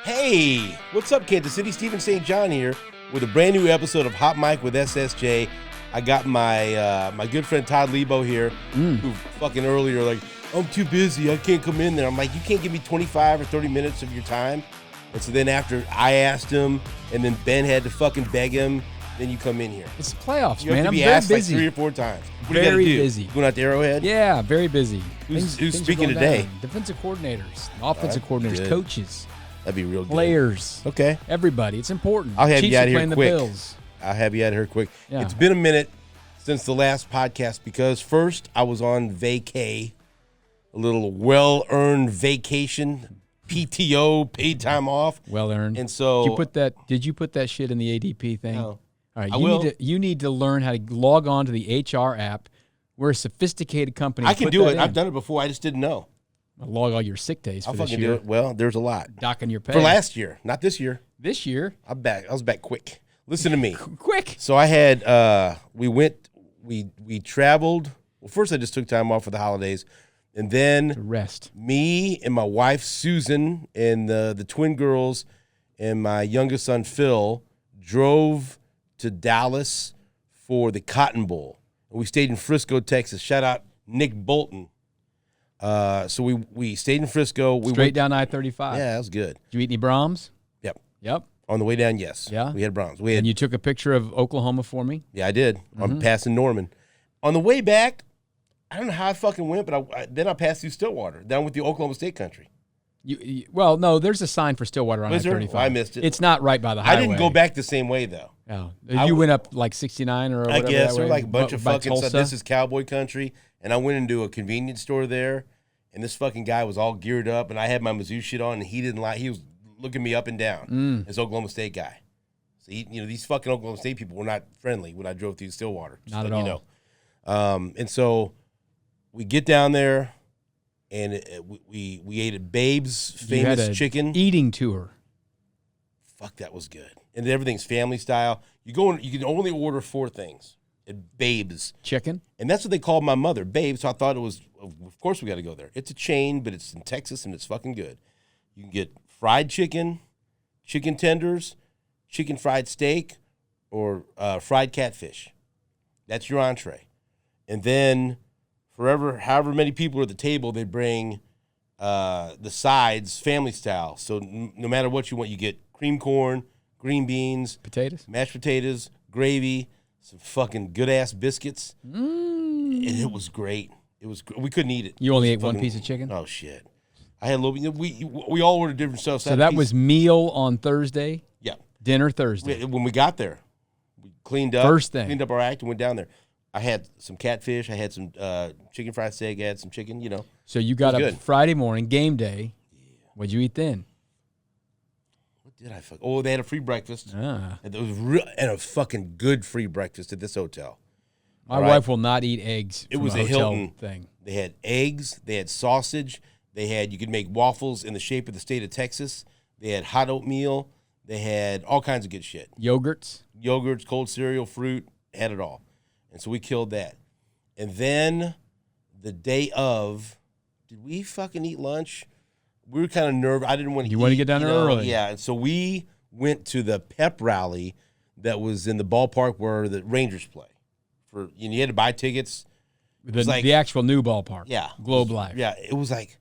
Hey, what's up, Kansas City? Stephen St. John here with a brand new episode of Hot Mic with SSJ. I got my my good friend Todd Lebo here, who fucking earlier like, I'm too busy, I can't come in there. I'm like, you can't give me 25 or 30 minutes of your time? And so then after I asked him, and then Ben had to fucking beg him, then you come in here. It's the playoffs, You have man. to I'm be very asked busy. like 3 or 4 times. What Very do you gotta do? busy. Going out to Arrowhead? Yeah, very busy. Who's are speaking going today? down. Defensive coordinators, offensive coordinators, good. coaches, That'd be real good. players. Okay. Everybody. It's important. I'll have Chiefs you out are of here playing quick. The Bills. I'll have you out of here quick. Yeah. It's been a minute since the last podcast because first I was on vacay, a little well-earned vacation, PTO, paid time off. Well earned. And so Did you put that shit in the ADP thing? No. All right, I will. You need to learn how to log on to the HR app. We're a sophisticated company. I can Put do that it. in. I've done it before. I just didn't know. Log all your sick days for I'll this fucking year. do it. Well, there's a lot. Docking your pay. For last year, not this year. This year. I'm back. I was back quick. Listen to me. Quick. So I had we traveled. Well, first I just took time off for the holidays, and then Rest. me and my wife Susan and the twin girls and my youngest son Phil drove to Dallas for the Cotton Bowl. And we stayed in Frisco, Texas. Shout out Nick Bolton. So we stayed in Frisco. We Straight went down I-35. Yeah, that was good. Did you eat any Brahms? Yep. Yep. On the way down, yes. Yeah? We had Browns. We had And you took a picture of Oklahoma for me? Yeah, I did. I'm passing Norman. On the way back, I don't know how I fucking went, but then I passed through Stillwater, down with the Oklahoma State country. Well, no, there's a sign for Stillwater on Was there? I-35. Well, I missed it. It's not right by the highway. I didn't go back the same way, though. Oh. I You w- went up like 69 or I whatever guess. that There were way, like a bunch of by fucking Tulsa. stuff. This is cowboy country. And I went into a convenience store there, and this fucking guy was all geared up, and I had my Mizzou shit on, and he didn't like. He was looking me up and down. This Oklahoma State guy. So, these fucking Oklahoma State people were not friendly when I drove through Stillwater. Just Not at letting all. You know. And so we get down there, and we ate at Babe's You had famous a chicken. eating tour. Fuck, that was good. And everything's family style. You can only order 4 things at Babe's. Chicken? And that's what they called my mother, Babe. So I thought it was, of course we got to go there. It's a chain, but it's in Texas, and it's fucking good. You can get fried chicken, chicken tenders, chicken fried steak, or fried catfish. That's your entree. And then however many people are at the table, they bring the sides family style. So no matter what you want, you get cream corn, green beans, Potatoes? mashed potatoes, gravy, some fucking good-ass biscuits. And it was great. We couldn't eat it. You only It ate was one fucking- piece of chicken? Oh, shit. I had a little. We all ordered different stuff. So that was meal on Thursday, yeah. dinner Thursday. When we got there, we cleaned up. First thing. Cleaned up our act and went down there. I had some catfish. I had some chicken fried steak. I had some chicken, So you got It up was good. Friday morning, game day. What'd you eat then? What did I fuck? Oh, they had a free breakfast. Ah. And it was and a fucking good free breakfast at this hotel. My All right. wife will not eat eggs. It from was a hotel Hilton thing. They had eggs. They had sausage. You could make waffles in the shape of the state of Texas. They had hot oatmeal. They had all kinds of good shit. Yogurts. Yogurts, cold cereal, fruit, had it all. And so we killed that. And then the day of, did we fucking eat lunch? We were kind of nervous. I didn't want to eat. You want to get down there early. Yeah. And so we went to the pep rally that was in the ballpark where the Rangers play. You had to buy tickets. The actual new ballpark. Yeah. Globe Life. Yeah. It was like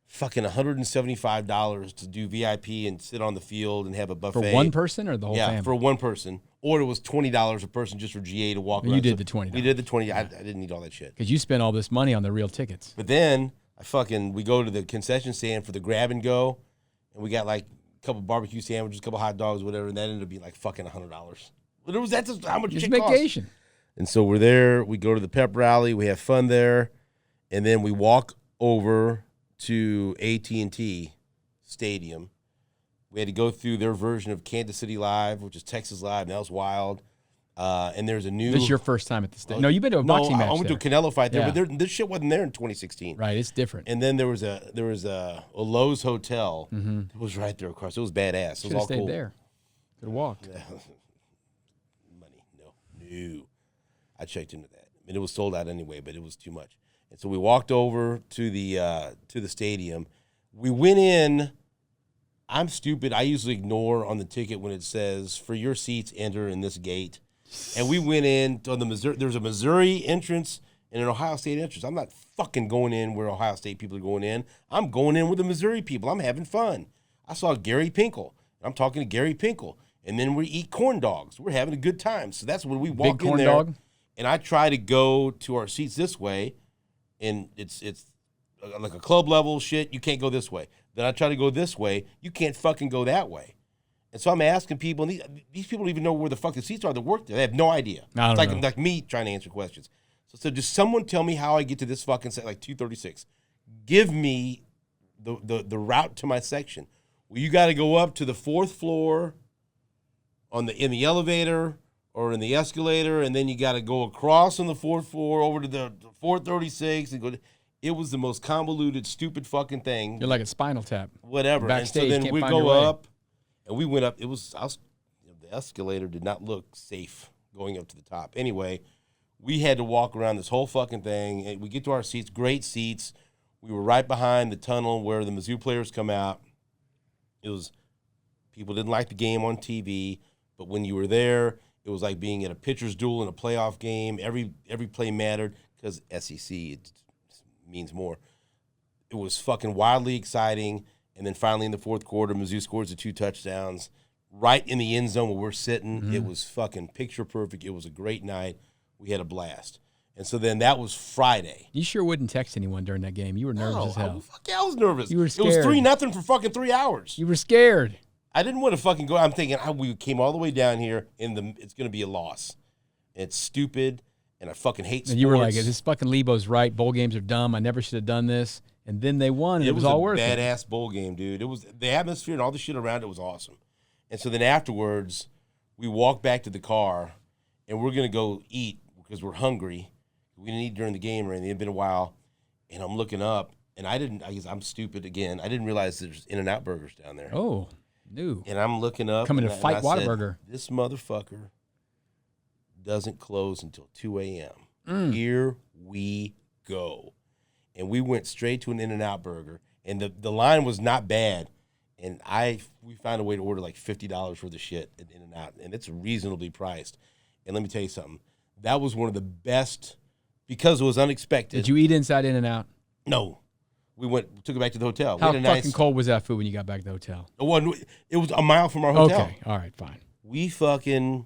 fucking $175 to do VIP and sit on the field and have a buffet. For one person or the whole Yeah, family? for one person. Or it was $20 a person just for GA to walk around. You did the $20. We did the 20. I didn't need all that shit. Because you spent all this money on the real tickets. But then we go to the concession stand for the grab and go, and we got like a couple barbecue sandwiches, a couple hot dogs, whatever, and that ended up being like fucking $100. But that's just how much It's shit costs. vacation. And so we're there. We go to the pep rally. We have fun there, and then we walk over to AT&T Stadium. We had to go through their version of Kansas City Live, which is Texas Live, and that was wild. And there's a new. This is your first time at the stadium. No, you've been to a boxing match I went there. to a Canelo fight there, Yeah. but this shit wasn't there in 2016. Right, it's different. And then there was a Lowe's hotel. It was right there across. It was badass. It Should was have all stayed cool. there. Could have walked. Money, no. I checked into that. I mean, it was sold out anyway, but it was too much. And so we walked over to the stadium. We went in. I'm stupid. I usually ignore on the ticket when it says, for your seats, enter in this gate. And we went in on the Missouri. There's a Missouri entrance and an Ohio State entrance. I'm not fucking going in where Ohio State people are going in. I'm going in with the Missouri people. I'm having fun. I saw Gary Pinkel. I'm talking to Gary Pinkel. And then we eat corn dogs. We're having a good time. So that's when we walk Big corn in there. dog? And I try to go to our seats this way, and it's like a club level shit. You can't go this way. Then I try to go this way. You can't fucking go that way. And so I'm asking people, and these people don't even know where the fuck the seats are that work there. They have no idea. I don't know. Like me trying to answer questions. So just someone tell me how I get to this fucking set, like 236. Give me the route to my section. Well, you got to go up to the 4th floor in the elevator or in the escalator, and then you got to go across on the 4th floor over to the 436 and go. It was the most convoluted, stupid fucking thing. You're like a Spinal Tap. Whatever. Backstage, and so then can't we find go your way. up, and we went up. The escalator did not look safe going up to the top. Anyway, we had to walk around this whole fucking thing. And we get to our seats, great seats. We were right behind the tunnel where the Mizzou players come out. People didn't like the game on TV, but when you were there, it was like being at a pitcher's duel in a playoff game. Every play mattered because SEC it means more. It was fucking wildly exciting. And then finally in the 4th quarter, Mizzou scores the 2 touchdowns right in the end zone where we're sitting. Mm-hmm. It was fucking picture perfect. It was a great night. We had a blast. And so then that was Friday. You sure wouldn't text anyone during that game. You were nervous as hell. I was nervous. You were scared. It was 3-0 for fucking 3 hours. You were scared. I didn't want to fucking go. I'm thinking, we came all the way down here, and it's going to be a loss. And it's stupid, and I fucking hate sports. And you were like, this fucking Lebo's right. Bowl games are dumb. I never should have done this. And then they won, and it was all worth it. It was a badass bowl game, dude. It was the atmosphere and all the shit around it was awesome. And so then afterwards, we walked back to the car, and we're going to go eat because we're hungry. We didn't eat during the game or anything. It had been a while. And I'm looking up, and I guess I'm stupid again. I didn't realize there's In-N-Out Burgers down there. Oh, new. And I'm looking up. Coming to fight Whataburger. This motherfucker doesn't close until 2 a.m. Here we go. And we went straight to an In-N-Out Burger. And the line was not bad. And we found a way to order like $50 for the shit at In-N-Out. And it's reasonably priced. And let me tell you something. That was one of the best because it was unexpected. Did you eat inside In-N-Out? No. We took it back to the hotel. How fucking cold was that food when you got back to the hotel? It was a mile from our hotel. Okay, all right, fine. We fucking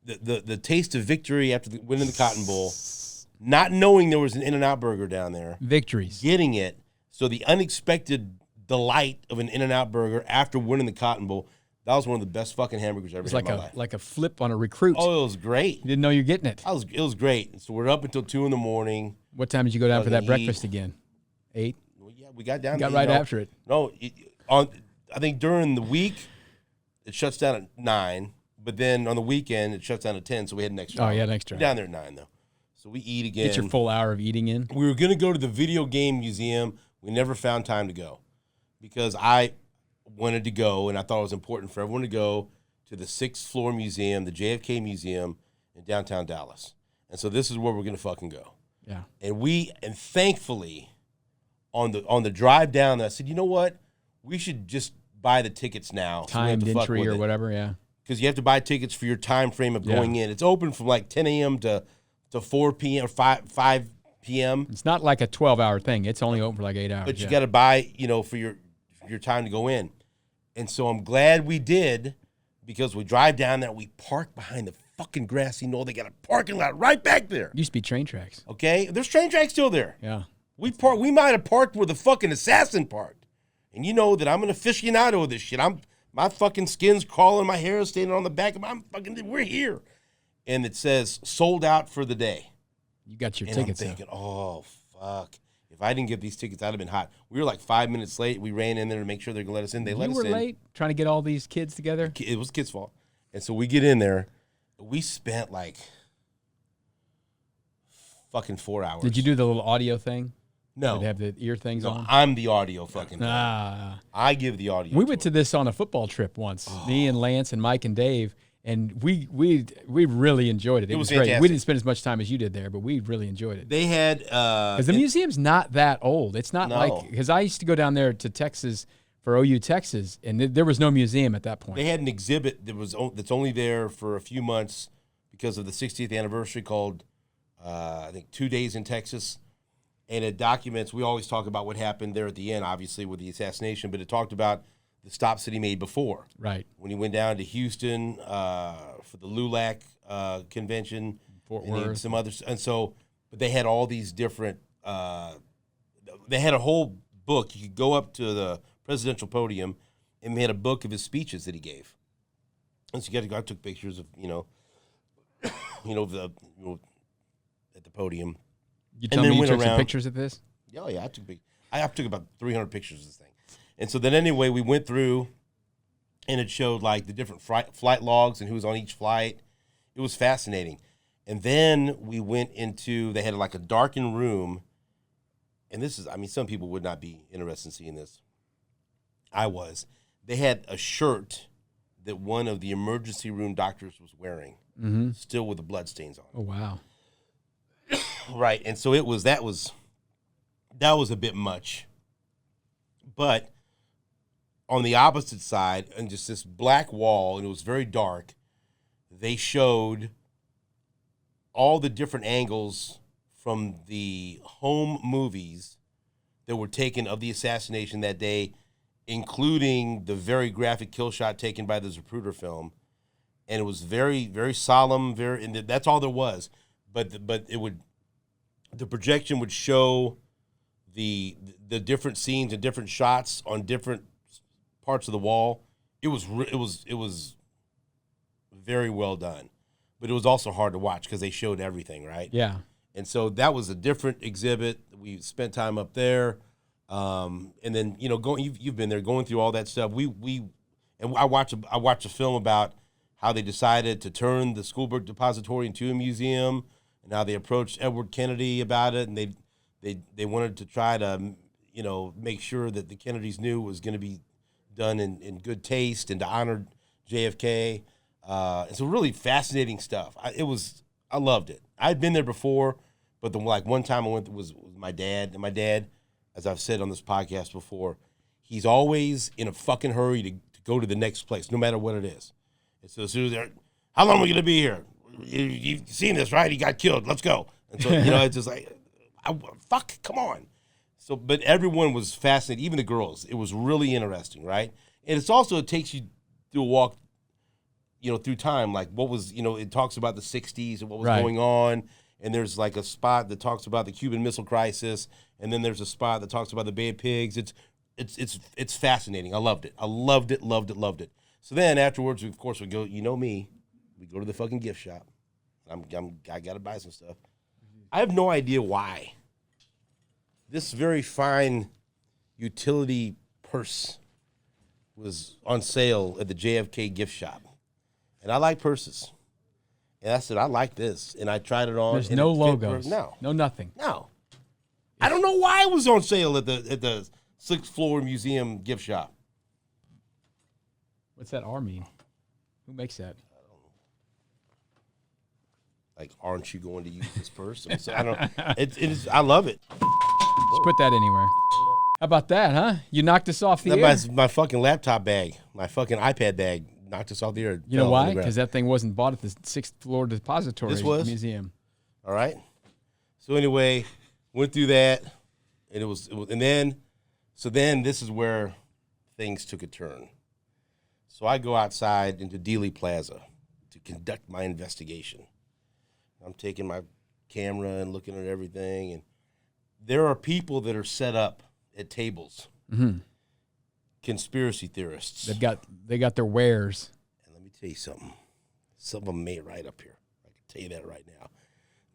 the taste of victory after winning the Cotton Bowl, not knowing there was an In-N-Out Burger down there. Victories. Getting it. So the unexpected delight of an In-N-Out Burger after winning the Cotton Bowl, that was one of the best fucking hamburgers I ever had in my life. Like a flip on a recruit. Oh, it was great. You didn't know you're getting it. It was great. So we're up until 2 in the morning. What time did you go down for that breakfast again? 8? Well, yeah, we got down. Got right after it. No, I think during the week it shuts down at 9, but then on the weekend it shuts down at 10. So we had an extra. Oh, yeah, an extra. We're down there at 9 though. So we eat again. Get your full hour of eating in. We were gonna go to the video game museum. We never found time to go because I wanted to go and I thought it was important for everyone to go to the 6th floor museum, the JFK Museum in downtown Dallas. And so this is where we're gonna fucking go. Yeah. And thankfully, on the drive down, I said, you know what? We should just buy the tickets now. Timed entry or whatever, yeah. Because you have to buy tickets for your time frame of going in. It's open from like 10 a.m. to 4 p.m. or 5 p.m. It's not like a 12-hour thing. It's only open for like 8 hours. But you got to buy, for your time to go in. And so I'm glad we did because we drive down there. We park behind the fucking Grassy Knoll. They got a parking lot right back there. Used to be train tracks. Okay? There's train tracks still there. Yeah. We might have parked where the fucking assassin parked. And you know that I'm an aficionado of this shit. My fucking skin's crawling, my hair is standing on the back of we're here. And it says sold out for the day. You got your and tickets. I'm thinking, oh fuck. If I didn't get these tickets, I'd have been hot. We were like 5 minutes late. We ran in there to make sure they're gonna let us in. They let us in. You were late trying to get all these kids together? It was kids' fault. And so we get in there. We spent like fucking 4 hours. Did you do the little audio thing? No. Did they have the ear things on? I'm the audio fucking thing. I give the audio. We went to this on a football trip once. Me and Lance and Mike and Dave. And we really enjoyed it. It was great. Fantastic. We didn't spend as much time as you did there, but we really enjoyed it. They had because the museum's not that old. It's not like because I used to go down there to Texas for OU Texas, and there was no museum at that point. They had an exhibit that's only there for a few months because of the 60th anniversary called, I think, 2 Days in Texas. And it documents, we always talk about what happened there at the end, obviously, with the assassination, but it talked about the stops that he made before. Right. When he went down to Houston for the LULAC convention. Fort Worth. Some others. And so, but they had all these different, they had a whole book. You could go up to the presidential podium, and they had a book of his speeches that he gave. And so I took pictures of, at the podium. You tell me you took some pictures of this? Oh, yeah, I took about 300 pictures of this thing. And so then anyway, we went through, and it showed like the different flight logs and who was on each flight. It was fascinating. And then we went into, they had like a darkened room, and this is, some people would not be interested in seeing this. I was. They had a shirt that one of the emergency room doctors was wearing, still with the bloodstains on it. Oh, wow. Right, and so that was a bit much. But on the opposite side, and just this black wall, and it was very dark, they showed all the different angles from the home movies that were taken of the assassination that day, including the very graphic kill shot taken by the Zapruder film. And it was very, very solemn, and that's all there was. But the projection would show the different scenes and different shots on different parts of the wall. It was very well done, but it was also hard to watch because they showed everything, right? Yeah. And so that was a different exhibit. We spent time up there, and then you've been there going through all that stuff. I watched a film about how they decided to turn the Schoolbook Depository into a museum, and how they approached Edward Kennedy about it, and they wanted to try to make sure that the Kennedys knew it was going to be done in good taste and to honor JFK. It's really fascinating stuff. I loved it. I'd been there before, but one time I went was my dad, and my dad, as I've said on this podcast before, he's always in a fucking hurry to go to the next place, no matter what it is. And so as soon as they're, how long are we going to be here? You've seen this, right? He got killed. Let's go. And so, it's just like, fuck, come on. So, but everyone was fascinated, even the girls. It was really interesting, right? And it takes you through a walk, through time. Like what was, it talks about the 60s and what was going on. And there's like a spot that talks about the Cuban Missile Crisis. And then there's a spot that talks about the Bay of Pigs. It's fascinating. I loved it. I loved it. So then afterwards, of course, we go, me. We go to the fucking gift shop. I got to buy some stuff. I have no idea why. This very fine utility purse was on sale at the JFK gift shop. And I like purses. And I said, I like this. And I tried it on. There's no logos. No, nothing. No. I don't know why it was on sale at the 6th floor museum gift shop. What's that R mean? Who makes that? Like, aren't you going to use this purse? So I don't. It is. I love it. Just put that anywhere. How about that, huh? You knocked us off the air. My fucking laptop bag, my fucking iPad bag knocked us off the air. You know why? Because that thing wasn't bought at the 6th floor depository museum. All right. So anyway, went through that, and then this is where things took a turn. So I go outside into Dealey Plaza to conduct my investigation. I'm taking my camera and looking at everything, and there are people that are set up at tables. Mm-hmm. Conspiracy theorists. They got their wares. And let me tell you something. Some of them may right up here. I can tell you that right now.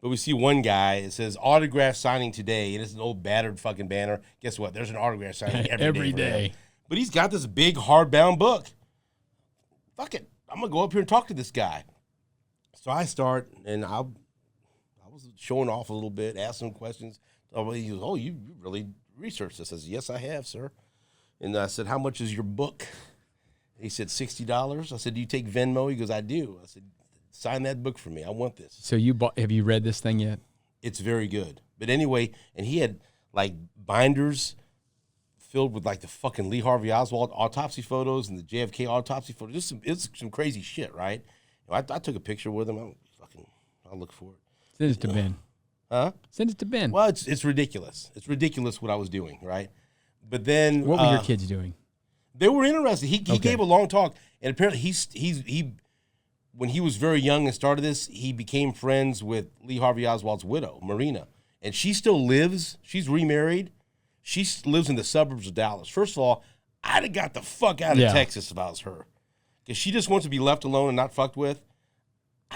But we see one guy. It says autograph signing today. It is an old battered fucking banner. Guess what? There's an autograph signing every day. But he's got this big hardbound book. Fuck it. I'm gonna go up here and talk to this guy. So I start, and I was showing off a little bit, asking him questions. He goes, "Oh, you really researched this?" I said, "Yes, I have, sir." And I said, "How much is your book?" He said, $60. I said, "Do you take Venmo?" He goes, "I do." I said, "Sign that book for me. I want this." So have you read this thing yet? It's very good. But anyway, and he had like binders filled with like the fucking Lee Harvey Oswald autopsy photos and the JFK autopsy photos. It's some crazy shit, right? I took a picture with him. I'll look for it. Send it to Ben. Huh? Send it to Ben. Well, it's ridiculous. It's ridiculous what I was doing, right? But then What were your kids doing? They were interested. He gave a long talk, and apparently he when he was very young and started this, he became friends with Lee Harvey Oswald's widow, Marina, and she still lives. She's remarried. She lives in the suburbs of Dallas. First of all, I'd have got the fuck out of Texas if I was her, because she just wants to be left alone and not fucked with.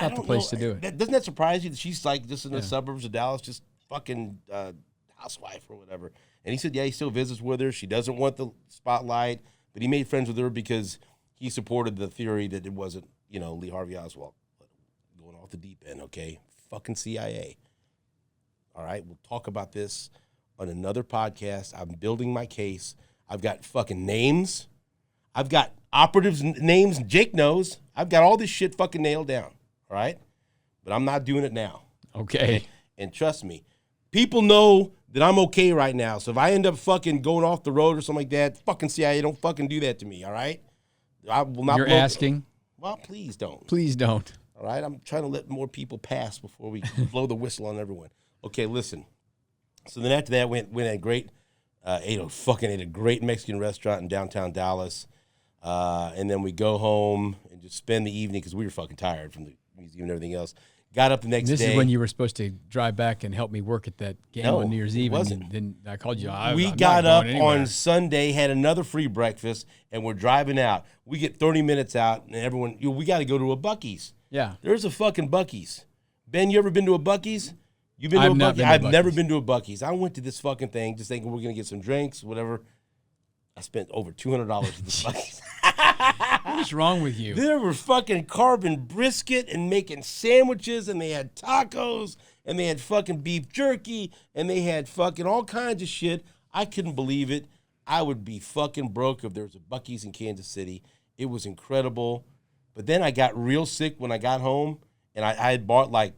Not the place to do it. Doesn't that surprise you that she's like just in the suburbs of Dallas, just fucking housewife or whatever? And he said, yeah, he still visits with her. She doesn't want the spotlight, but he made friends with her because he supported the theory that it wasn't, Lee Harvey Oswald. Going off the deep end, okay? Fucking CIA. All right, we'll talk about this on another podcast. I'm building my case. I've got fucking names. I've got operatives' names. Jake knows. I've got all this shit fucking nailed down. All right? But I'm not doing it now. Okay. And trust me, people know that I'm okay right now. So if I end up fucking going off the road or something like that, fucking CIA, don't fucking do that to me, all right? I will not. You're asking? Well, please don't. Please don't. All right? I'm trying to let more people pass before we blow the whistle on everyone. Okay, listen. So then after that, went at great, ate a great Mexican restaurant in downtown Dallas. And then we go home and just spend the evening because we were fucking tired from the museum and everything else. Got up the next day. This is when you were supposed to drive back and help me work at that game on New Year's Eve. It wasn't. And then I called you. We got up on Sunday, had another free breakfast, and we're driving out. We get 30 minutes out, and everyone, we got to go to a Buc-ee's. Yeah. There's a fucking Buc-ee's. Ben, you ever been to a Buc-ee's? You've been to a Buc-ee's? I've never been to a Buc-ee's. I went to this fucking thing just thinking we're going to get some drinks, whatever. I spent over $200 at the Buc-ee's. What's wrong with you? They were fucking carving brisket and making sandwiches, and they had tacos, and they had fucking beef jerky, and they had fucking all kinds of shit. I couldn't believe it. I would be fucking broke if there was a Buc-ee's in Kansas City. It was incredible. But then I got real sick when I got home, and I had bought like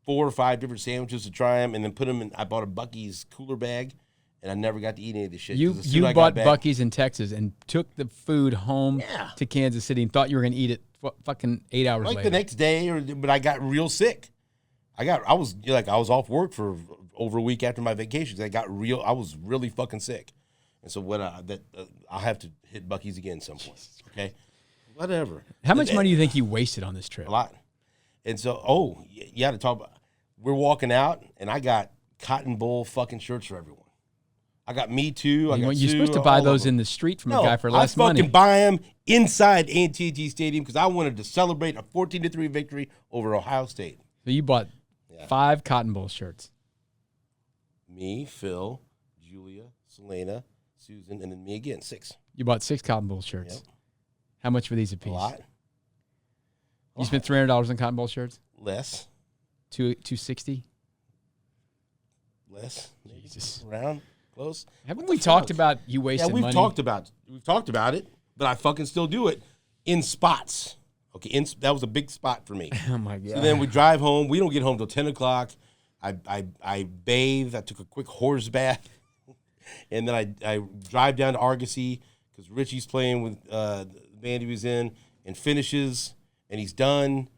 4 or 5 different sandwiches to try them, and then put them in. I bought a Buc-ee's cooler bag. And I never got to eat any of this shit. You bought Buc-ee's in Texas and took the food home to Kansas City and thought you were going to eat it fucking 8 hours later. Like the next day, but I got real sick. I was off work for over a week after my vacation. I was really fucking sick. And so I'll have to hit Buc-ee's again at some point. Okay, whatever. How much money do you think you wasted on this trip? A lot. And so, you had to talk about. We're walking out, and I got Cotton Bowl fucking shirts for everyone. I got Me Too. You're supposed to buy those in the street from a guy for less money. I fucking buy them inside AT&T Stadium because I wanted to celebrate a 14-3 victory over Ohio State. So you bought 5 Cotton Bowl shirts. Me, Phil, Julia, Selena, Susan, and then me again, 6. You bought 6 Cotton Bowl shirts. Yep. How much were these a piece? A lot. You spent $300 on Cotton Bowl shirts? Less. $260? Less. Jesus. Around. Close. Haven't we talked about you wasting money? We've talked about it, but I fucking still do it in spots. Okay, that was a big spot for me. Oh my God. So then we drive home. We don't get home till 10 o'clock. I bathe. I took a quick horse bath, and then I drive down to Argosy because Richie's playing with the band he was in, and finishes, and he's done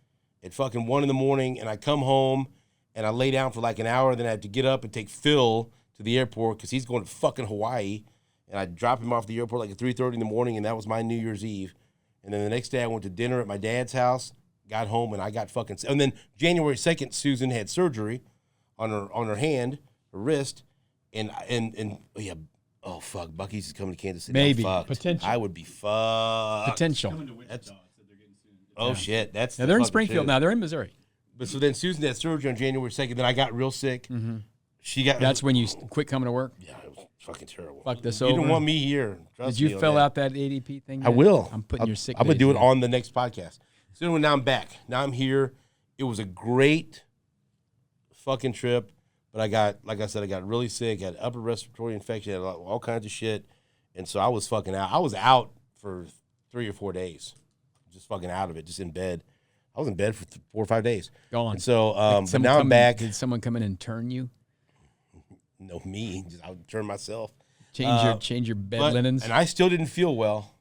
at fucking 1 a.m. And I come home and I lay down for like an hour. Then I have to get up and take Phil to the airport because he's going to fucking Hawaii, and I drop him off at the airport like at 3:30 in the morning, and that was my New Year's Eve. And then the next day I went to dinner at my dad's house, got home, and I got fucking. And then January 2nd, Susan had surgery on her hand, her wrist, and oh fuck, Buc-ee's is coming to Kansas City. Maybe potential. I would be fucked. Potential. Oh shit, that's now they're in Springfield. Now they're in Missouri. But so then Susan had surgery on January 2nd. Then I got real sick. Mm-hmm. That's when you quit coming to work? Yeah, it was fucking terrible. Fuck this you over. You don't want me here. Did you fill out that ADP thing yet? I will. I'm putting your sick I'm going to do it on the next podcast. So now I'm back. Now I'm here. It was a great fucking trip, but I got really sick. I had upper respiratory infection. I had all kinds of shit. And so I was fucking out. I was out for 3 or 4 days. Just fucking out of it, just in bed. I was in bed for 4 or 5 days. Gone. And so, but now I'm back. Did someone come in and turn you? No, me. I would turn myself. Change your bed linens. And I still didn't feel well.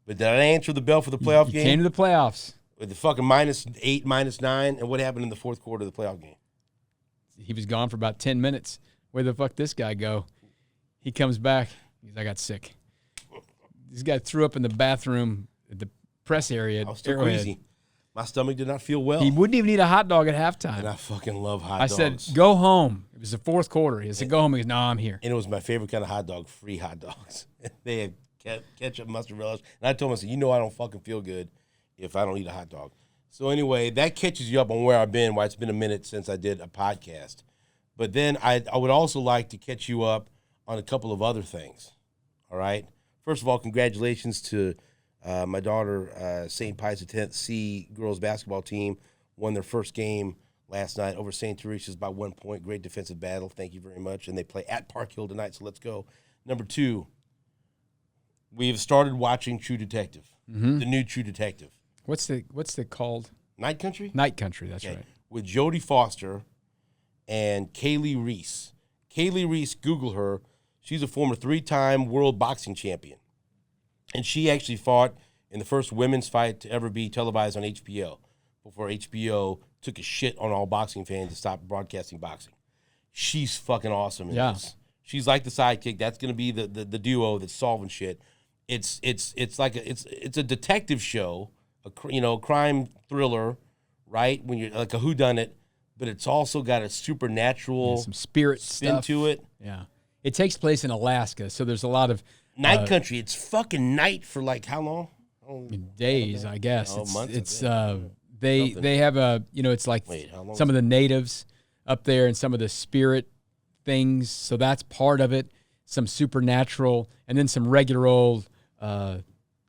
But did I answer the bell for the playoff You game? came to the playoffs. With the fucking -8, -9, and what happened in the fourth quarter of the playoff game? He was gone for about 10 minutes. Where the fuck this guy go? He comes back. I got sick. This guy threw up in the bathroom at the press area. I was still queasy. My stomach did not feel well. He wouldn't even eat a hot dog at halftime. And I fucking love hot dogs. I said, go home. It was the fourth quarter. He said, go home. He goes, no, I'm here. And it was my favorite kind of hot dog, free hot dogs. They had ketchup, mustard, relish. And I told him, I said, I don't fucking feel good if I don't eat a hot dog. So anyway, that catches you up on where I've been, why it's been a minute since I did a podcast. But then I would also like to catch you up on a couple of other things, all right? First of all, congratulations to my daughter, St. Pius X girls basketball team won their first game last night over St. Teresa's by 1 point. Great defensive battle. Thank you very much. And they play at Park Hill tonight, so let's go. Number 2, we have started watching True Detective, the new True Detective. What's the called? Night Country? Night Country, that's right. With Jodie Foster and Kaylee Reese. Kaylee Reese, Google her. She's a former 3-time world boxing champion. And she actually fought in the first women's fight to ever be televised on HBO before HBO took a shit on all boxing fans to stop broadcasting boxing. She's fucking awesome in this. She's like the sidekick. That's going to be the duo that's solving shit. It's like a detective show, a crime thriller, right? When you're like a whodunit, but it's also got a supernatural some spirit spin stuff to it. Yeah. It takes place in Alaska, so there's a lot of Night Country. It's fucking night for like how long? Days, I guess. Months. It's they have a it's like some of the natives up there and some of the spirit things. So that's part of it. Some supernatural, and then some regular old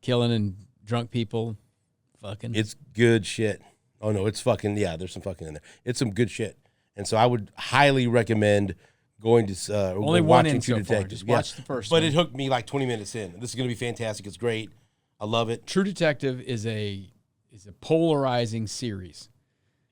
killing and drunk people. Fucking. It's good shit. Oh no, it's fucking there's some fucking in there. It's some good shit, and so I would highly recommend going to only one in so far. Just watch the first one. But it hooked me like 20 minutes in. This is gonna be fantastic. It's great. I love it. True Detective is a polarizing series.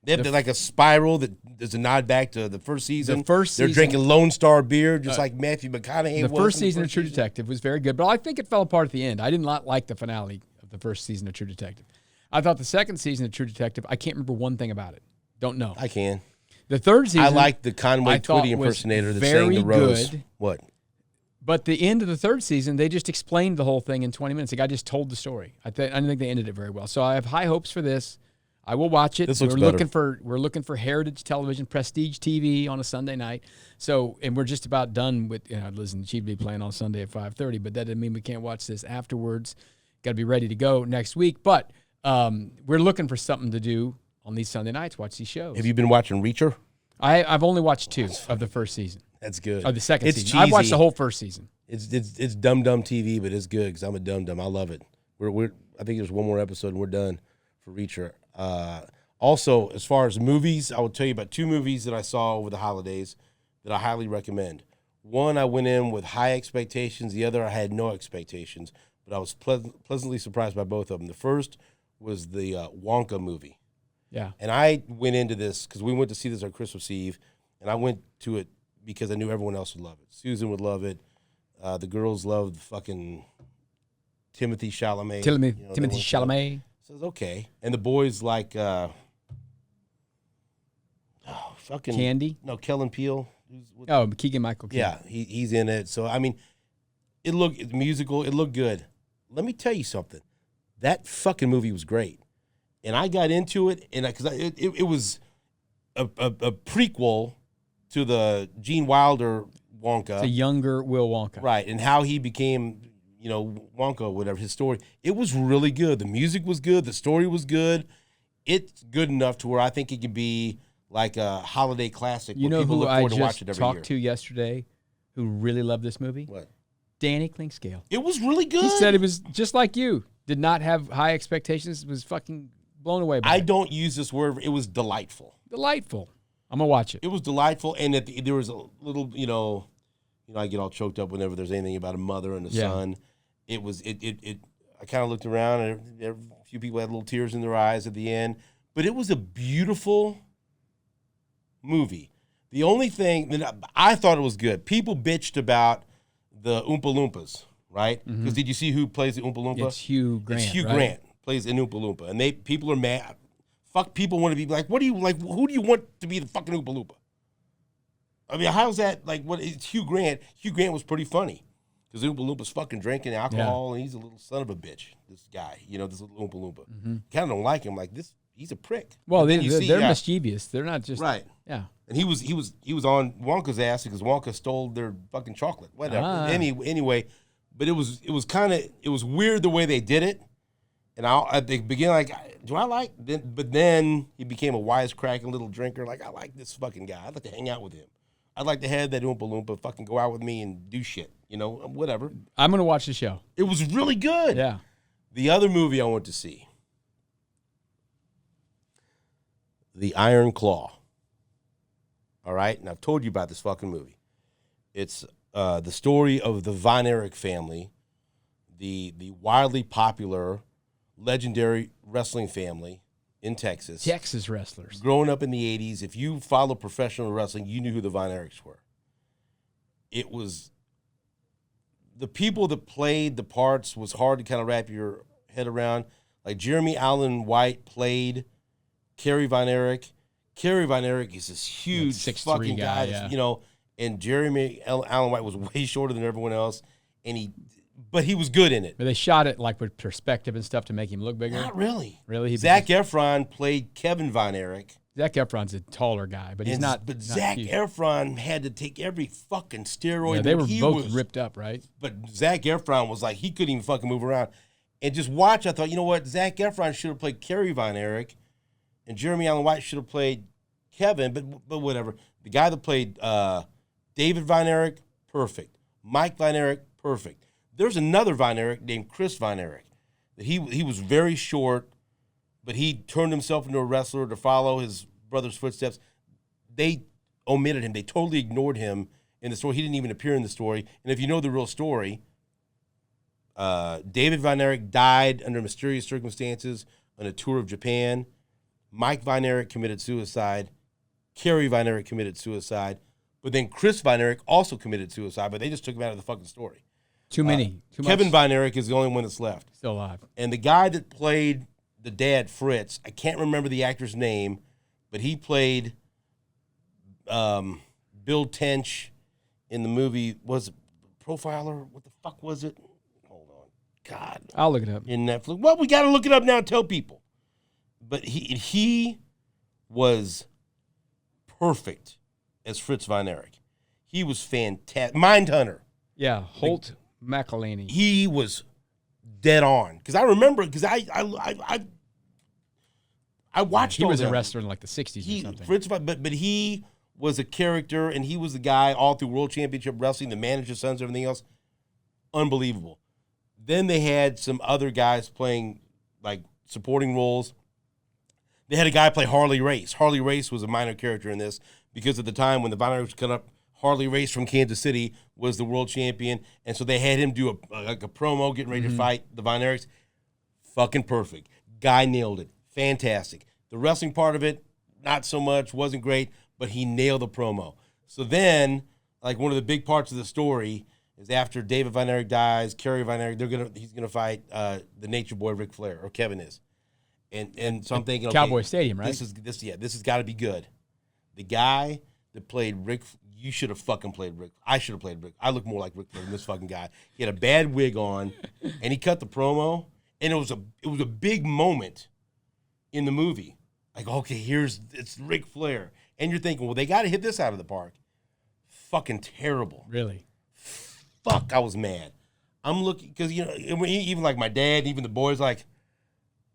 They have like a spiral that there's a nod back to the first season. They're drinking Lone Star beer, just like Matthew McConaughey. The first season of True Detective was very good, but I think it fell apart at the end. I did not like the finale of the first season of True Detective. I thought the second season of True Detective, I can't remember one thing about it. Don't know. I can. The third season, I like the Conway Twitty impersonator that's saying the Rose. Good. What? But the end of the third season, they just explained the whole thing in 20 minutes. The guy just told the story. I didn't think they ended it very well. So I have high hopes for this. I will watch it. This looks better. We're looking for heritage television, prestige TV on a Sunday night. So, and we're just about done with. Listen, Chief be playing on Sunday at 5:30, but that doesn't mean we can't watch this afterwards. Got to be ready to go next week. But we're looking for something to do on these Sunday nights. Watch these shows. Have you been watching Reacher? I've only watched 2 of the first season. That's good. Of the second season. Cheesy. I've watched the whole first season. It's dumb TV, but it's good because I'm a dumb. I love it. I think there's one more episode and we're done for Reacher. Also, as far as movies, I will tell you about 2 movies that I saw over the holidays that I highly recommend. One, I went in with high expectations. The other, I had no expectations, but I was pleasantly surprised by both of them. The first was the Wonka movie. Yeah. And I went into this because we went to see this on Christmas Eve, and I went to it because I knew everyone else would love it. Susan would love it. The girls loved fucking Timothy Chalamet. Timothy Chalamet. So it's okay. And the boys like fucking Candy? No, Kellen Peele. Keegan-Michael Key. Yeah, he's in it. So I mean, it's musical. It looked good. Let me tell you something. That fucking movie was great, and I got into it, and because it was a prequel to the Gene Wilder Wonka. It's a younger Will Wonka. Right, and how he became, Wonka or whatever, his story. It was really good. The music was good. The story was good. It's good enough to where I think it could be like a holiday classic where people look forward to watch it every year. Talked to yesterday who really loved this movie? What? Danny Klingscale. It was really good. He said it was just like you. Did not have high expectations. Was fucking blown away by it. I don't use this word. It was delightful. Delightful. I'm going to watch it. It was delightful, and there was a little, I get all choked up whenever there's anything about a mother and a son. It was, I kind of looked around, and a few people had little tears in their eyes at the end, but it was a beautiful movie. The only thing that I thought it was good, people bitched about the Oompa Loompas, right? Because did you see who plays the Oompa Loompa? It's Hugh Grant. It's Hugh right? Grant plays an Oompa Loompa, and people are mad. Fuck, people want to be like, what do you like? Who do you want to be the fucking Oompa Loompa? I mean, how's that like? What? It's Hugh Grant. Hugh Grant was pretty funny because Oompa Loompa's fucking drinking alcohol, and he's a little son of a bitch. This guy, this little Oompa Loompa. Kind of don't like him. Like this, he's a prick. Well, they're mischievous. They're not just right. Yeah. And he was on Wonka's ass because Wonka stole their fucking chocolate. Whatever. Anyway, but it was weird the way they did it. And at the beginning, like, do I like? But then he became a wisecracking little drinker. Like, I like this fucking guy. I'd like to hang out with him. I'd like to have that Oompa Loompa fucking go out with me and do shit. Whatever. I'm gonna watch the show. It was really good. Yeah. The other movie I went to see, The Iron Claw. All right, and I've told you about this fucking movie. It's the story of the Von Erich family, the wildly popular, legendary wrestling family in Texas. Texas wrestlers. Growing up in the 80s, if you follow professional wrestling, you knew who the Von Erichs were. It was the people that played the parts was hard to kind of wrap your head around. Like Jeremy Allen White played Kerry Von Erich. Kerry Von Erich is this huge 6'3" fucking guy, yeah. And Jeremy Allen White was way shorter than everyone else, but he was good in it. But they shot it like with perspective and stuff to make him look bigger. Not really. Really? Zac Efron played Kevin Von Erich. Zac Efron's a taller guy, but he's not. But Zac Efron had to take every fucking steroid. Yeah, they were both ripped up, right? But Zac Efron was like, he couldn't even fucking move around. And just watch, I thought, you know what? Zac Efron should have played Kerry Von Erich, and Jeremy Allen White should have played Kevin, but whatever. The guy that played David Von Erich, perfect. Mike Von Erich, perfect. There's another Von Erich named Chris Von Erich. He was very short, but he turned himself into a wrestler to follow his brother's footsteps. They omitted him. They totally ignored him in the story. He didn't even appear in the story. And if you know the real story, David Von Erich died under mysterious circumstances on a tour of Japan. Mike Von Erich committed suicide. Kerry Von Erich committed suicide. But then Chris Von Erich also committed suicide, but they just took him out of the fucking story. Too many. Too much. Kevin Von Erich is the only one that's left. Still alive. And the guy that played the dad, Fritz, I can't remember the actor's name, but he played Bill Tench in the movie, was it Profiler? What the fuck was it? Hold on. God. I'll look it up. In Netflix. Well, we got to look it up now and tell people. But he was perfect as Fritz Von Erich. He was fantastic. Mindhunter. Yeah, Holt McElhaney. He was dead on. Because I remember, because I watched He all was them. a wrestler in like the 60s or something. Fritz, but he was a character, and he was the guy all through World Championship Wrestling, the manager's sons, everything else. Unbelievable. Then they had some other guys playing like supporting roles. They had a guy play Harley Race. Harley Race was a minor character in this because at the time when the Von Erichs cut up, Harley Race from Kansas City was the world champion, and so they had him do a promo getting ready to fight the Von Erichs. Fucking perfect. Guy nailed it. Fantastic. The wrestling part of it, not so much, wasn't great, but he nailed the promo. So then, like one of the big parts of the story is after David Von Erich dies, Kerry Von Erich, he's gonna fight the Nature Boy Ric Flair, or Kevin is. And so I'm thinking, Cowboy Stadium, right? This has got to be good. The guy that played Rick, you should have fucking played Rick. I should have played Rick. I look more like Ric Flair than this fucking guy. He had a bad wig on, and he cut the promo, and it was a big moment in the movie. Like, okay, it's Ric Flair, and you're thinking, well, they got to hit this out of the park. Fucking terrible. Really? Fuck, I was mad. I'm looking because even like my dad, even the boys, like,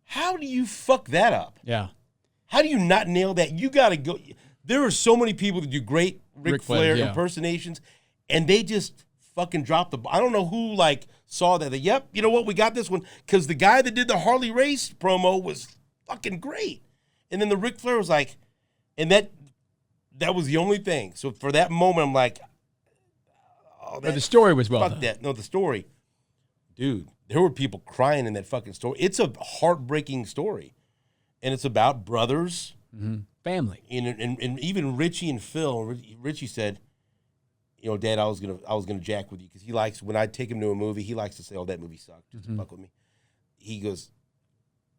how do you fuck that up? Yeah. How do you not nail that? You got to go. There are so many people that do great Ric Flair impersonations, and they just fucking drop the ball. I don't know who saw that. Yep, you know what? We got this one because the guy that did the Harley Race promo was fucking great, and then the Ric Flair was like, and that was the only thing. So for that moment, I'm like, oh, but the story was well fuck done. that. No, the story, dude. There were people crying in that fucking story. It's a heartbreaking story, and it's about brothers. Family. And even Richie and Phil, Richie said, Dad, I was gonna jack with you because he likes when I take him to a movie, he likes to say, "Oh, that movie sucked," just to fuck with me. He goes,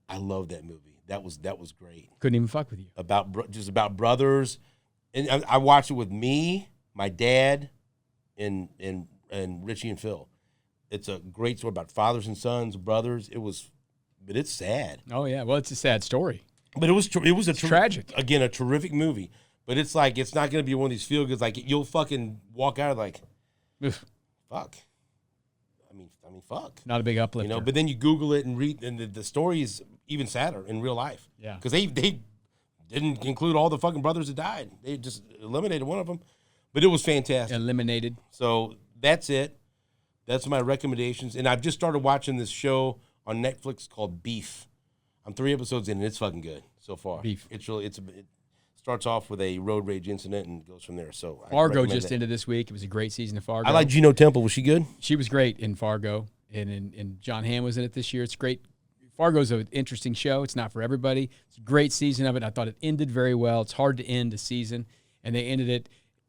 "I love that movie. That was great." Couldn't even fuck with you. About brothers, and I watched it with me, my dad, and Richie and Phil. It's a great story about fathers and sons, brothers. But it's sad. Oh yeah, well, it's a sad story. But it was tragic. Again, a terrific movie. But it's like it's not going to be one of these feel goods. Like you'll fucking walk out like, fuck. I mean, fuck. Not a big uplifter. But then you Google it and read, and the story is even sadder in real life. Yeah. Because they didn't include all the fucking brothers that died. They just eliminated one of them. But it was fantastic. Eliminated. So that's it. That's my recommendations. And I've just started watching this show on Netflix called Beef. I'm 3 episodes in, and it's fucking good so far. Beef. It starts off with a road rage incident and goes from there. So Fargo just ended this week. It was a great season of Fargo. I like Gino Temple. Was she good? She was great in Fargo, and John Hamm was in it this year. It's great. Fargo's an interesting show. It's not for everybody. It's a great season of it. I thought it ended very well. It's hard to end a season, and they ended it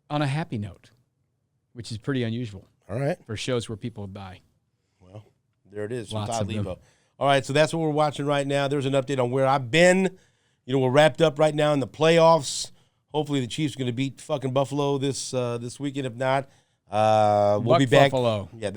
on a happy note, which is pretty unusual. All right. For shows where people die. Well, there it is. Lots of them. All right, so that's what we're watching right now. There's an update on where I've been. We're wrapped up right now in the playoffs. Hopefully the Chiefs are going to beat fucking Buffalo this weekend. If not, we'll be back. Buffalo. Yeah,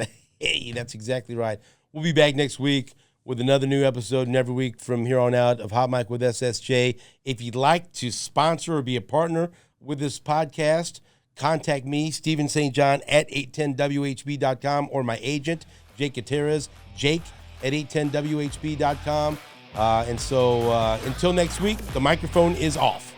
that's exactly right. We'll be back next week with another new episode, and every week from here on out of Hot Mic with SSJ. If you'd like to sponsor or be a partner with this podcast, contact me, Steven St. John, at 810WHB.com, or my agent, Jake Gutierrez, Jake at 810WHB.com. And so until next week, the microphone is off.